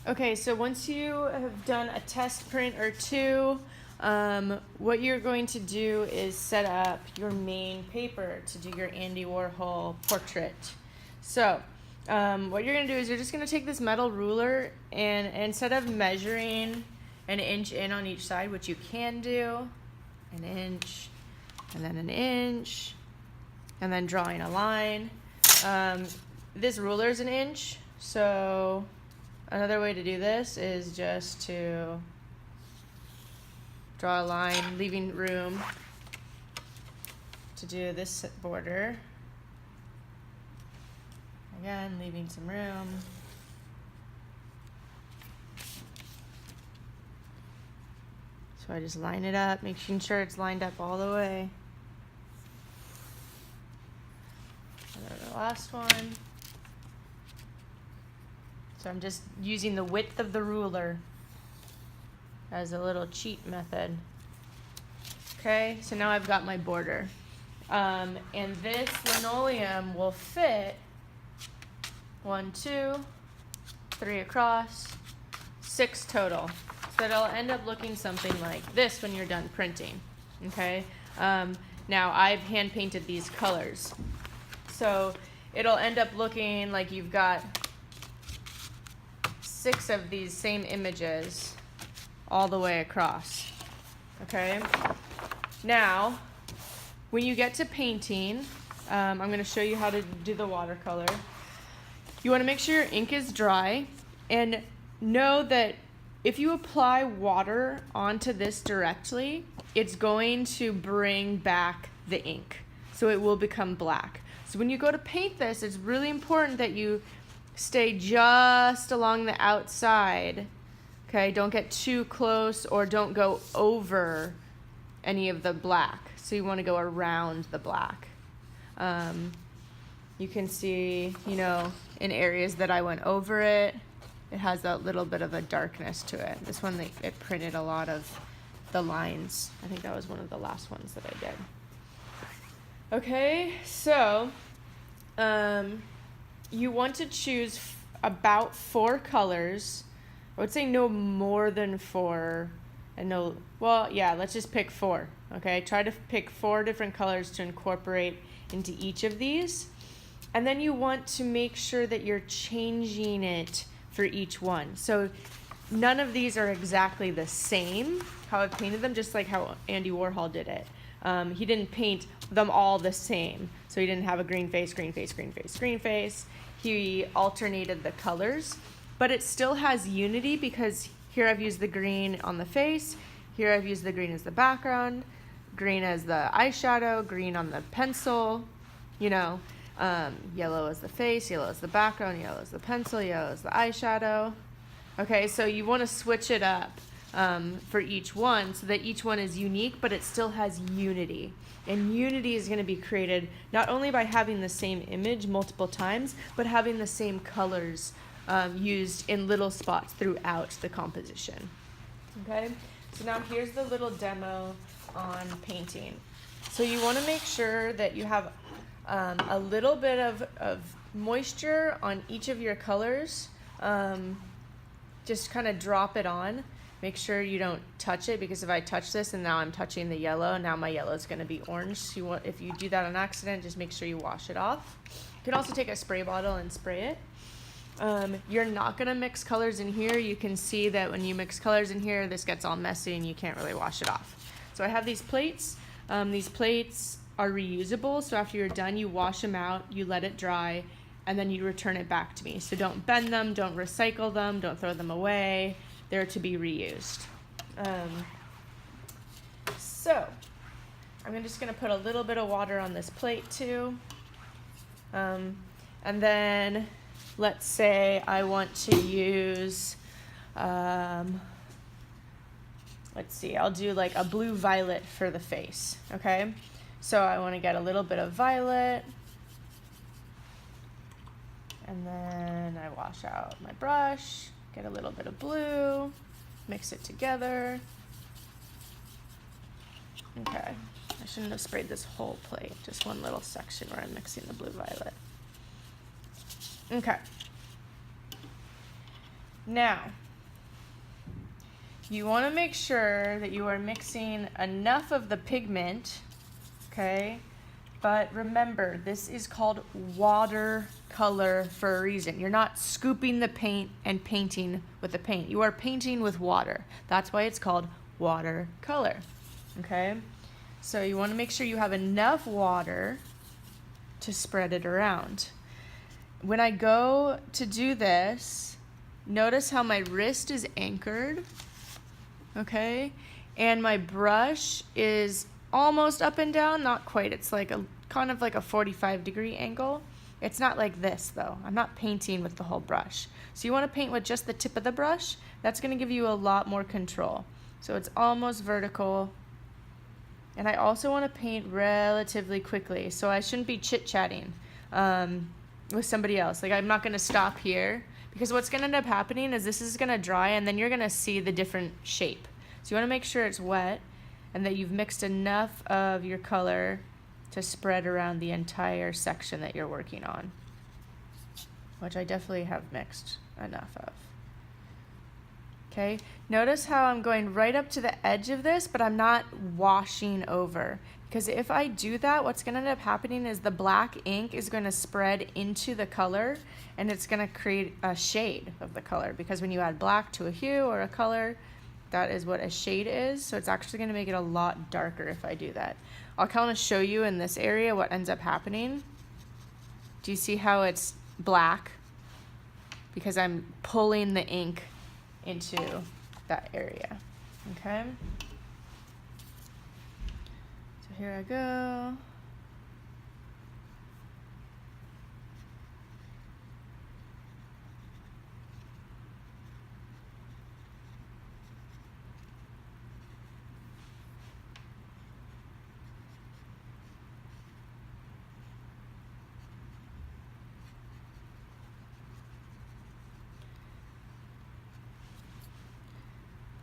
Okay, so once you have done a test print or two, what you're going to do is set up your main paper to do your Andy Warhol portrait. So what you're going to do is you're just going to take this metal ruler and instead of measuring an inch in on each side, which you can do, an inch, and then an inch, and then drawing a line. This ruler is an inch, so another way to do this is just to draw a line, leaving room to do this border. Again, leaving some room. So I just line it up, making sure it's lined up all the way. And then the last one. So I'm just using the width of the ruler as a little cheat method. Okay, so now I've got my border. And this linoleum will fit 1, 2, 3 across, 6 total. So it'll end up looking something like this when you're done printing. Okay, now I've hand painted these colors. So it'll end up looking like you've got 6 of these same images all the way across. Okay, now when you get to painting, I'm going to show you how to do the watercolor. You want to make sure your ink is dry and know that if you apply water onto this directly, it's going to bring back the ink, so it will become black. So when you go to paint this, it's really important that you stay just along the outside. Okay, don't get too close or don't go over any of the black. So you want to go around the black. You can see, you know, in areas that I went over it, it has that little bit of a darkness to it. This one, it printed a lot of the lines. I think that was one of the last ones that I did. Okay, so you want to choose about 4 colors. I would say no more than 4. And no, well, yeah, let's just pick 4. Okay, try to pick 4 different colors to incorporate into each of these. And then you want to make sure that you're changing it for each one. So none of these are exactly the same, how I painted them, just like how Andy Warhol did it. He didn't paint them all the same. So he didn't have a green face, green face, green face, green face. He alternated the colors, but it still has unity because here I've used the green on the face, here I've used the green as the background, green as the eyeshadow, green on the pencil, you know, yellow as the face, yellow as the background, yellow as the pencil, yellow as the eyeshadow. Okay, so you want to switch it up for each one so that each one is unique, but it still has unity. And unity is going to be created not only by having the same image multiple times, but having the same colors used in little spots throughout the composition. Okay, so now here's the little demo on painting. So you want to make sure that you have a little bit of moisture on each of your colors. Just kind of drop it on. Make sure you don't touch it, because if I touch this and now I'm touching the yellow, now my yellow is going to be orange. So if you do that on accident, just make sure you wash it off. You can also take a spray bottle and spray it. You're not going to mix colors in here. You can see that when you mix colors in here, this gets all messy and you can't really wash it off. So I have these plates. These plates are reusable, so after you're done, you wash them out, you let it dry, and then you return it back to me. So don't bend them, don't recycle them, don't throw them away. They're to be reused. So I'm just going to put a little bit of water on this plate too. And then let's say I want to use, let's see, I'll do like a blue violet for the face, okay? So I want to get a little bit of violet, and then I wash out my brush, get a little bit of blue, mix it together. Okay, I shouldn't have sprayed this whole plate, just one little section where I'm mixing the blue violet. Okay. Now, you want to make sure that you are mixing enough of the pigment, okay? But remember, this is called watercolor for a reason. You're not scooping the paint and painting with the paint. You are painting with water. That's why it's called watercolor, okay? So you want to make sure you have enough water to spread it around. When I go to do this, notice how my wrist is anchored, okay? And my brush is almost up and down, not quite. It's like a kind of like a 45-degree angle. It's not like this though. I'm not painting with the whole brush. So you want to paint with just the tip of the brush. That's going to give you a lot more control. So it's almost vertical. And I also want to paint relatively quickly. So I shouldn't be chit-chatting with somebody else. Like, I'm not going to stop here, because what's going to end up happening is this is going to dry and then you're going to see the different shape. So you want to make sure it's wet and that you've mixed enough of your color to spread around the entire section that you're working on, which I definitely have mixed enough of. Okay, notice how I'm going right up to the edge of this, but I'm not washing over. Because if I do that, what's going to end up happening is the black ink is going to spread into the color, and it's going to create a shade of the color. Because when you add black to a hue or a color, that is what a shade is. So it's actually going to make it a lot darker if I do that. I'll kind of show you in this area what ends up happening. Do you see how it's black? Because I'm pulling the ink into that area, okay? So here I go.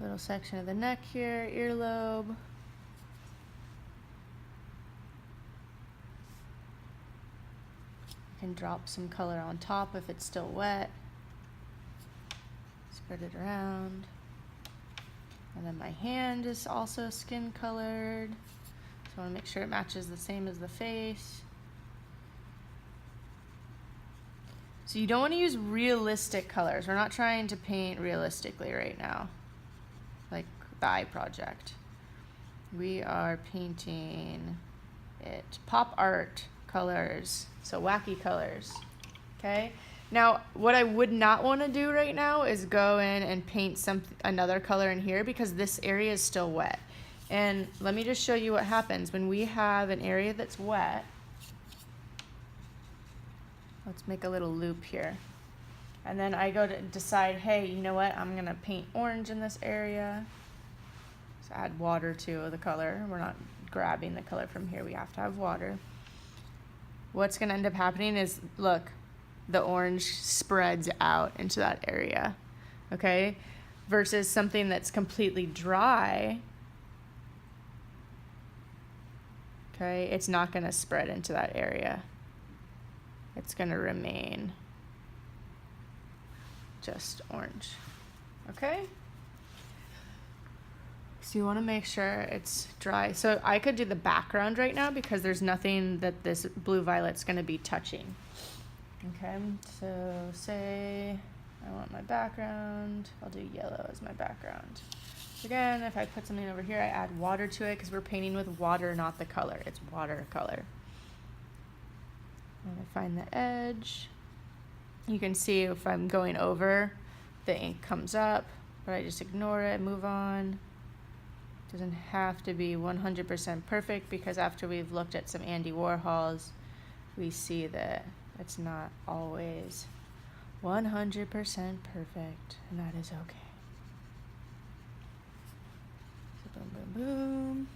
Little section of the neck here, earlobe. You can drop some color on top if it's still wet. Spread it around. And then my hand is also skin colored. So I want to make sure it matches the same as the face. So you don't want to use realistic colors. We're not trying to paint realistically right now, like the eye project. We are painting it pop art colors, so wacky colors, okay? Now, what I would not want to do right now is go in and paint another color in here, because this area is still wet. And let me just show you what happens when we have an area that's wet. Let's make a little loop here. And then I go to decide, hey, you know what? I'm gonna paint orange in this area. So add water to the color. We're not grabbing the color from here. We have to have water. What's gonna end up happening is, look, the orange spreads out into that area, okay? Versus something that's completely dry, okay? It's not gonna spread into that area. It's gonna remain just orange, okay? So you wanna make sure it's dry. So I could do the background right now because there's nothing that this blue violet's gonna be touching. Okay, so say I want my background, I'll do yellow as my background. Again, if I put something over here, I add water to it because we're painting with water, not the color. It's watercolor. I'm gonna find the edge. You can see if I'm going over, the ink comes up, but I just ignore it, move on. Doesn't have to be 100% perfect, because after we've looked at some Andy Warhols, we see that it's not always 100% perfect, and that is okay. So boom, boom, boom.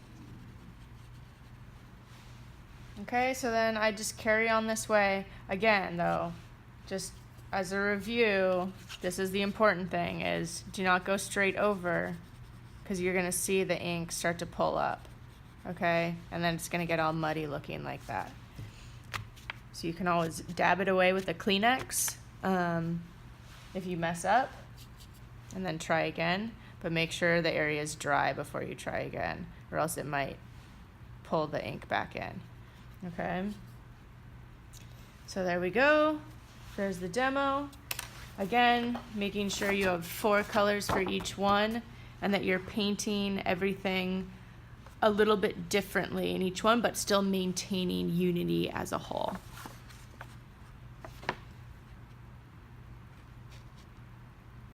Okay, so then I just carry on this way. Again, though, just as a review, this is the important thing, is do not go straight over, because you're going to see the ink start to pull up, okay? And then it's going to get all muddy looking like that. So you can always dab it away with a Kleenex if you mess up. and then try again, but make sure the area is dry before you try again, or else it might pull the ink back in. Okay, so there we go. There's the demo. Again, making sure you have 4 colors for each one and that you're painting everything a little bit differently in each one, but still maintaining unity as a whole.